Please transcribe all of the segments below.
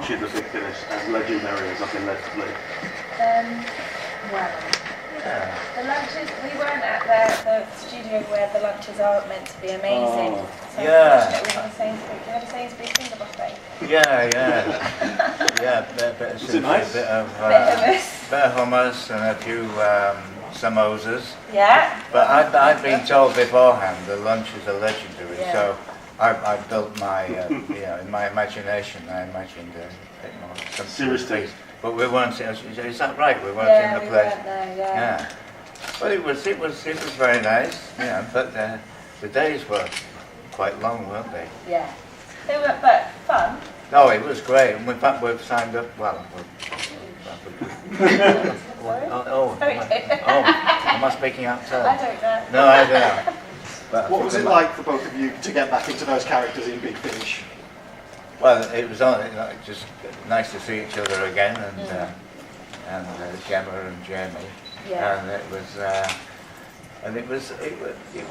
lunch in The Big Finish as legendary as I've been led to believe? Well, the lunches, we weren't at the studio where the lunches are meant to be amazing. Oh. So Yeah. unfortunately, we have a Sainsbury's. Do you have a Sainsbury's finger buffet? Yeah. Bit of Is it sushi, nice? bit of hummus and a few samosas. Yeah. But I'd been told beforehand the lunches are legendary, Yeah. so I built my, in my imagination, I imagined a bit more. Seriously? But we weren't. Is that right? We weren't Yeah, in the we place. weren't there, yeah. But it was very nice. Yeah. But the days were quite long, weren't they? Yeah. They were, but fun. No, it was great. And in fact, we've signed up. Well. Am I speaking out of turn? I don't know. No, I don't know. But What was it like for both of you to get back into those characters in Big Finish? Well, it was just nice to see each other again, and Gemma and Jamie, Yeah. and it was.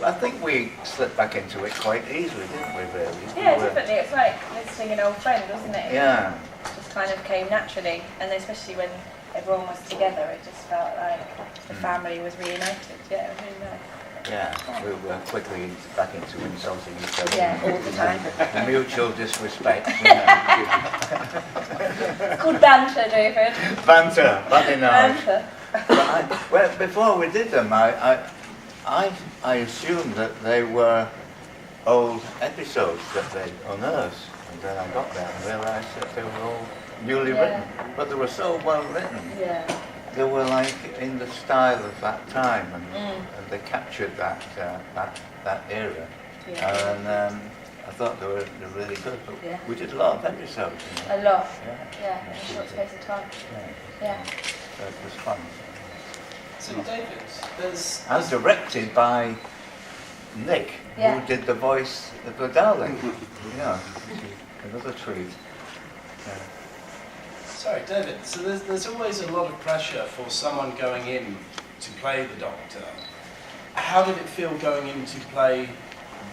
I think we slipped back into it quite easily, didn't we? Really? Yeah, definitely. It's like visiting an old friend, wasn't it? Yeah. It just kind of came naturally, and especially when everyone was together, it just felt like the family was reunited. Yeah, it was really nice. Yeah, we were quickly back into insulting each other. Yeah, all the time. The mutual disrespect. It's called banter, David. Banter, badinage. Banter. Before we did them, I assumed that they were old episodes that they unearthed, and then I got there and realised that they were all newly written, but they were so well written. Yeah. They were like in the style of that time, and they captured that era. Yeah. And I thought they were really good. But Yeah. we did a lot of episodes. A lot. Yeah. Yeah, in a short space of time. Yeah. So it was fun. So David, there's And directed by Nick, Yeah. who did the voice of the Darling. Yeah, another treat. Yeah. sorry, David. So there's always a lot of pressure for someone going in to play the Doctor. How did it feel going in to play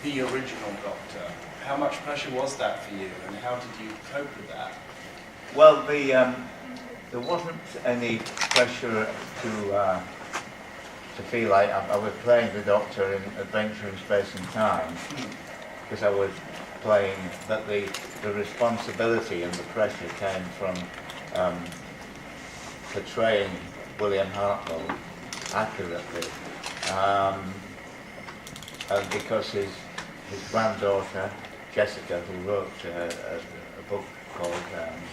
the original Doctor? How much pressure was that for you, and how did you cope with that? Well, there wasn't any pressure to feel like I was playing the Doctor in Adventure in Space and Time, because I was playing, that the responsibility and the pressure came from portraying William Hartnell accurately, and because his granddaughter Jessica, who wrote a book called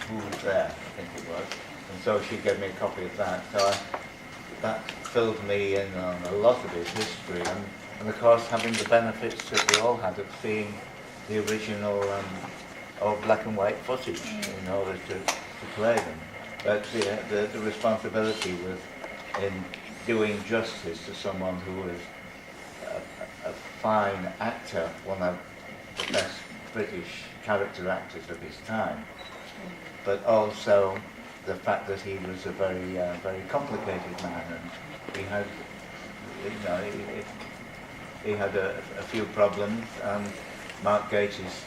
Who's There, I think it was, and so she gave me a copy of that. So that filled me in on a lot of his history, and of course having the benefits that we all had of seeing the original old black and white footage in order to play them. But the responsibility was in doing justice to someone who was a fine actor, one of the best British character actors of his time, but also the fact that he was a very complicated man, and he had, he had a few problems, and Mark Gatiss,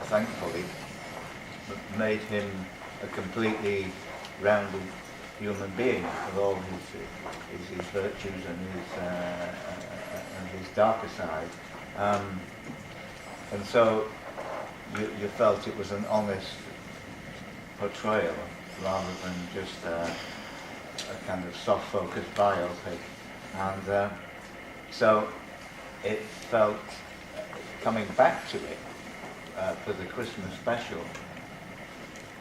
thankfully, made him a completely rounded human being with all his virtues and his darker side, and so you felt it was an honest portrayal rather than just a kind of soft-focused biopic, and so it felt, coming back to it for the Christmas special,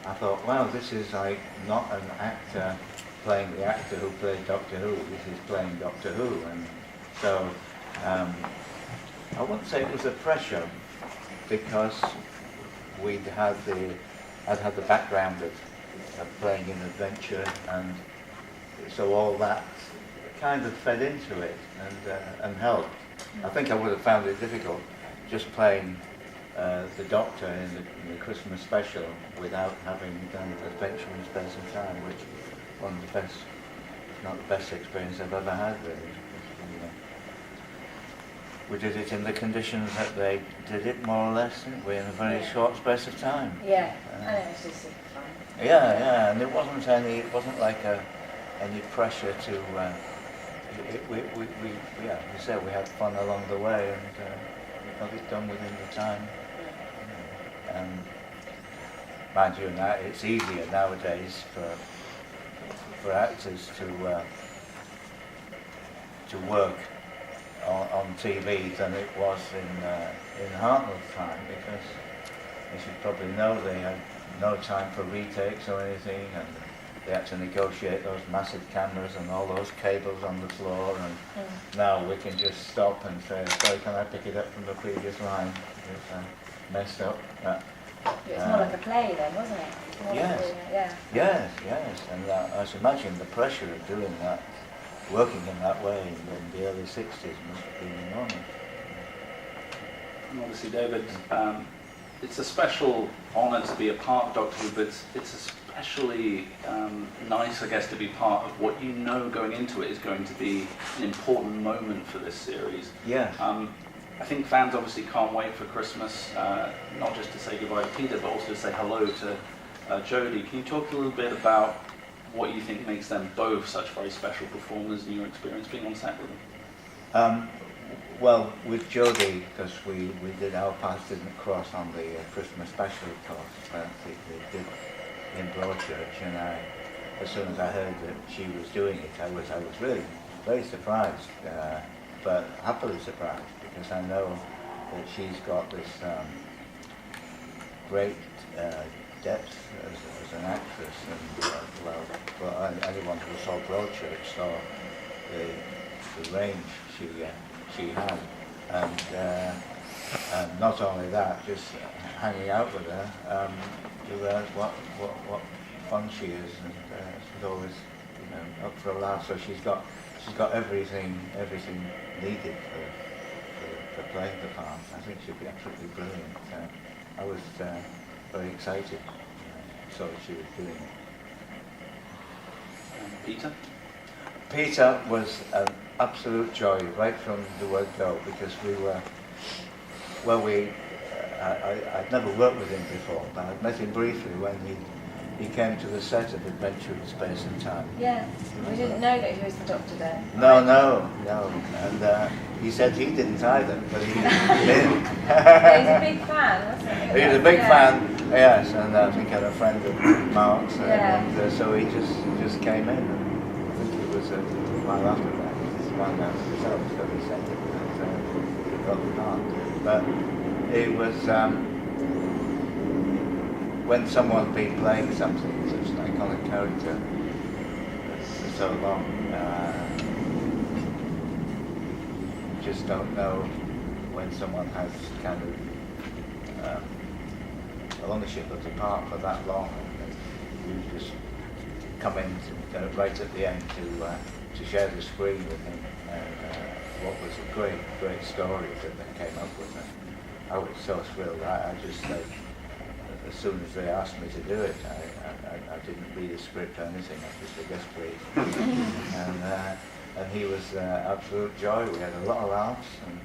I thought, wow, this is like not an actor playing the actor who played Doctor Who, this is playing Doctor Who, and so I wouldn't say it was a pressure, because I'd had the background of playing in Adventure, and so all that kind of fed into it and helped. I think I would have found it difficult just playing the Doctor in the Christmas special without having done Adventure in Space and Time, which was one of the best, if not the best experience I've ever had, really. we did it in the conditions that they did it, more or less, didn't we, in a very short space of time. Yeah, and it was just super fun. Yeah, and it wasn't like any pressure to, we said we had fun along the way, and we got it done within the time. And mind you, now it's easier nowadays for actors to work on TV than it was in Hartnell's time, because as you probably know, they had no time for retakes or anything, and they had to negotiate those massive cameras and all those cables on the floor, and now we can just stop and say, sorry, can I pick it up from the previous line? It's messed up. It was more like a play then, wasn't it? Yes, and I should imagine the pressure of doing that, working in that way in the early 60s must have been enormous. And obviously, David, it's a special honour to be a part of Doctor Who, but it's especially nice, I guess, to be part of what you know going into it is going to be an important moment for this series. Yeah. I think fans obviously can't wait for Christmas, not just to say goodbye to Peter, but also to say hello to Jodie. Can you talk a little bit about what you think makes them both such very special performers and your experience being on set with them? Well, with Jodie, because we did, our paths didn't cross on the Christmas special, of course, but they did in Broadchurch, and as soon as I heard that she was doing it, I was really very surprised, but happily surprised, because I know that she's got this great depth as an actress, and well, anyone who saw Broadchurch saw the range she had, and not only that, just hanging out with her, you realize what fun she is, and she's always, up for a laugh. So she's got everything needed for playing the part. I think she'll be absolutely brilliant. I was very excited, so she was doing it. Peter? Peter was an absolute joy right from the word go, because I'd never worked with him before, but I'd met him briefly when he came to the set of Adventure in Space and Time. Yeah, we didn't know that he was the Doctor then. No, and he said he didn't either, but he did. He's a big fan, wasn't he? He was a big fan, yes, and I think I had a friend of Mark's, and so he just came in, and I think it was a while after that, he just found out himself, so he said it, and he got the part. But it was, when someone's been playing something, such an iconic character, for so long, you just don't know when someone has kind of ownership of the part for that long, and you just come in right at the end to share the screen with him, what was a great story that they came up with. And I was so thrilled. I just as soon as they asked me to do it, I didn't read a script or anything. I just said, yes, please. And he was absolute joy. We had a lot of laughs, and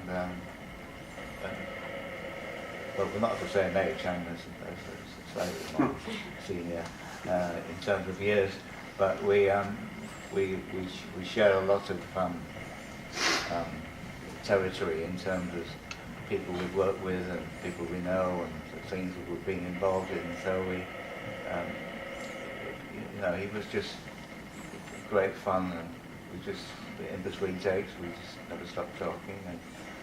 well, we're not the same age. I'm slightly more senior in terms of years, but we share a lot of territory in terms of people we've worked with and people we know and the things that we've been involved in. So he was just great fun, and we just, in between takes, we just never stopped talking. And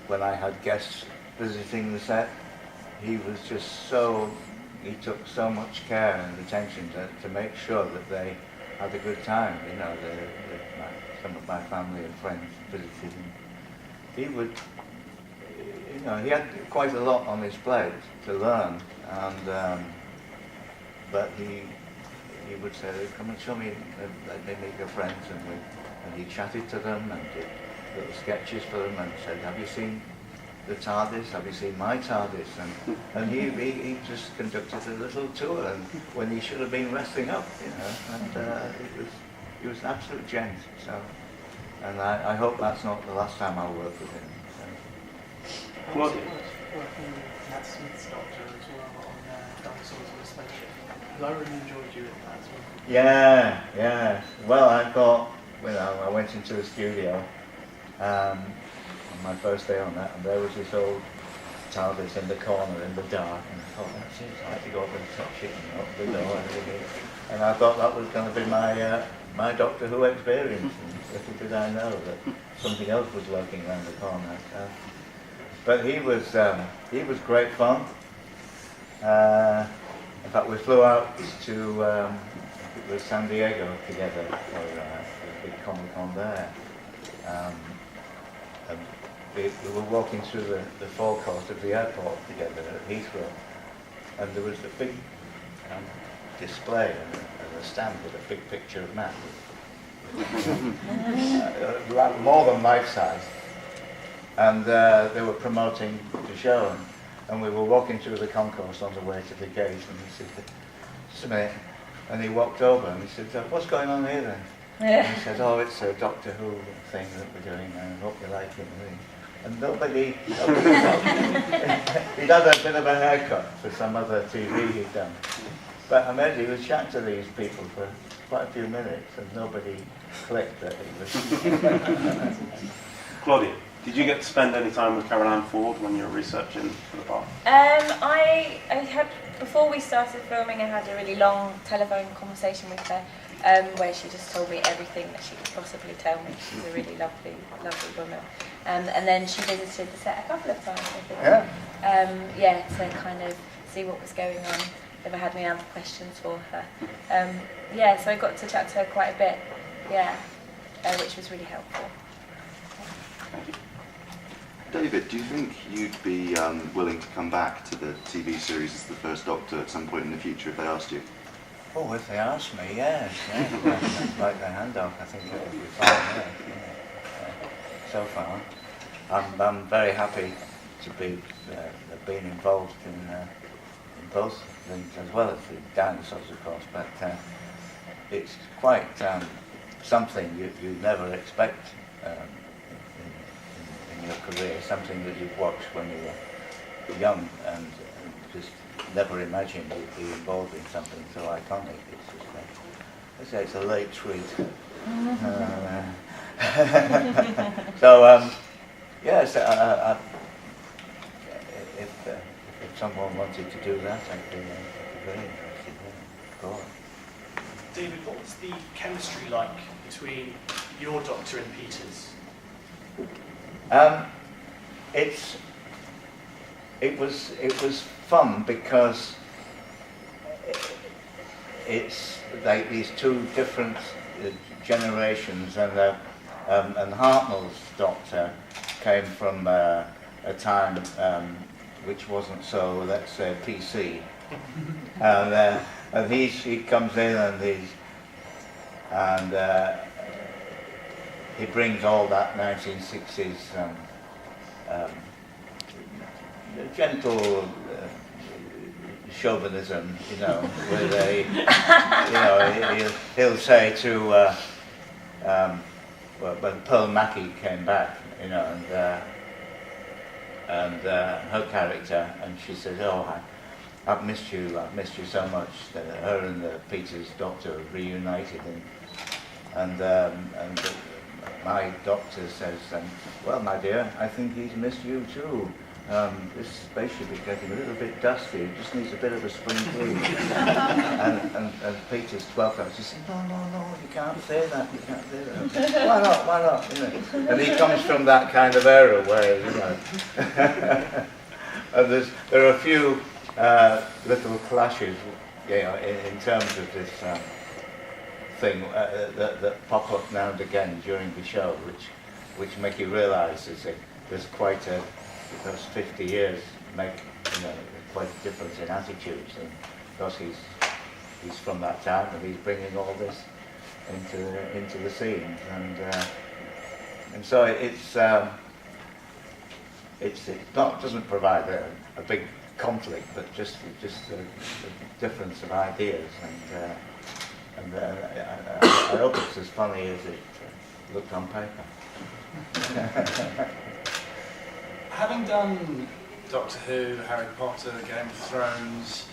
when I had guests visiting the set, he took so much care and attention to make sure that they had a good time. Some of my family and friends visited him. He would, he had quite a lot on his plate to learn, and but he would say, "Come and show me, let me meet your friends," and he chatted to them and did little sketches for them and said, "Have you seen the TARDIS? Have you seen my TARDIS?" And he just conducted a little tour, and when he should have been resting up, and he was an absolute gent. So, and I hope that's not the last time I'll work with him. So, Claudia. Working with Matt Smith's Doctor as well on Dinosaurs in a Spaceship. Because I really enjoyed you in that as well. Yeah. Well, I thought, I went into the studio on my first day on that, and there was this old TARDIS in the corner in the dark, and I thought, that's it, I had to go up and touch it and open the door and everything. And I thought that was going to be my Doctor Who experience, and little did I know that something else was lurking around the corner. But he was great fun. In fact, we flew out to it was San Diego together for a big Comic-Con there. And we were walking through the forecourt of the airport together at Heathrow, and there was a big display and a stand with a big picture of Matt. More than life size. And they were promoting the show, and we were walking through the concourse on the way to the gate, and he said, just a minute, and he walked over and he said, what's going on here then? And he said, oh, it's a Doctor Who thing that we're doing, and I hope you like it. And nobody he'd had a bit of a haircut for some other TV he'd done. But I mean, he was chatting to these people for quite a few minutes, and nobody clicked that he was. Claudia, did you get to spend any time with Caroline Ford when you were researching for the part? I had, before we started filming, I had a really long telephone conversation with her, where she just told me everything that she could possibly tell me. She's a really lovely woman. And then she visited the set a couple of times, I think. Yeah. To kind of see what was going on. If I had any other questions for her. So I got to chat to her quite a bit, which was really helpful. Thank you. David, do you think you'd be willing to come back to the TV series as the First Doctor at some point in the future if they asked you? Oh, if they asked me, yes. Like the hand off, I think it would be fine, yeah. So far, I'm very happy to be being involved in both things, as well as the dinosaurs, of course, but it's quite something you never expect in your career, something that you've watched when you were young and just never imagined you'd be involved in something so iconic. It's just let's say it's a late treat. So yes, if someone wanted to do that, I'd be very interested. Go on. David, what was the chemistry like between your Doctor and Peter's? It was fun because it's like these two different generations, and Hartnell's Doctor came from a time which wasn't so, let's say, PC, and he comes in and he brings all that 1960s gentle chauvinism, where they, he'll say to, when Pearl Mackie came back, and her character, and she says, "Oh, I've missed you so much." Her and the Peter's Doctor reunited, and my doctor says, "Well, my dear, I think he's missed you too. This spaceship is getting a little bit dusty. It just needs a bit of a spring clean." and Peter's 12th hour, she said, "No, you can't say that. You can't say that. Why not? And he comes from that kind of era where, and there are a few little clashes, in terms of this thing that pop up now and again during the show, which make you realise there's quite a those 50 years make quite a difference in attitudes, and because he's from that time and he's bringing all this into the scene, and so it doesn't provide a big conflict, but just a difference of ideas, and I hope it's as funny as it looked on paper. having done Doctor Who, Harry Potter, Game of Thrones,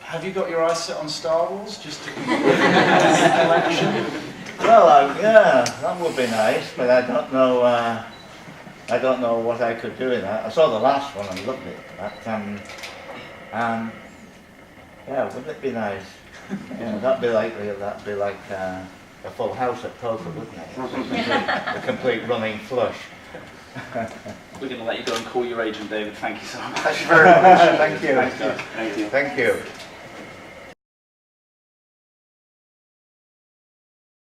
have you got your eyes set on Star Wars just to complete the collection? Well, yeah, that would be nice, but I don't know. I don't know what I could do in that. I saw the last one and loved it. Yeah, wouldn't it be nice? Yeah, that'd be like a full house at poker, wouldn't it? A complete running flush. We're going to let you go and call your agent, David. Thank you so much. Thank you very much. Thank you. Thank you. Thank you.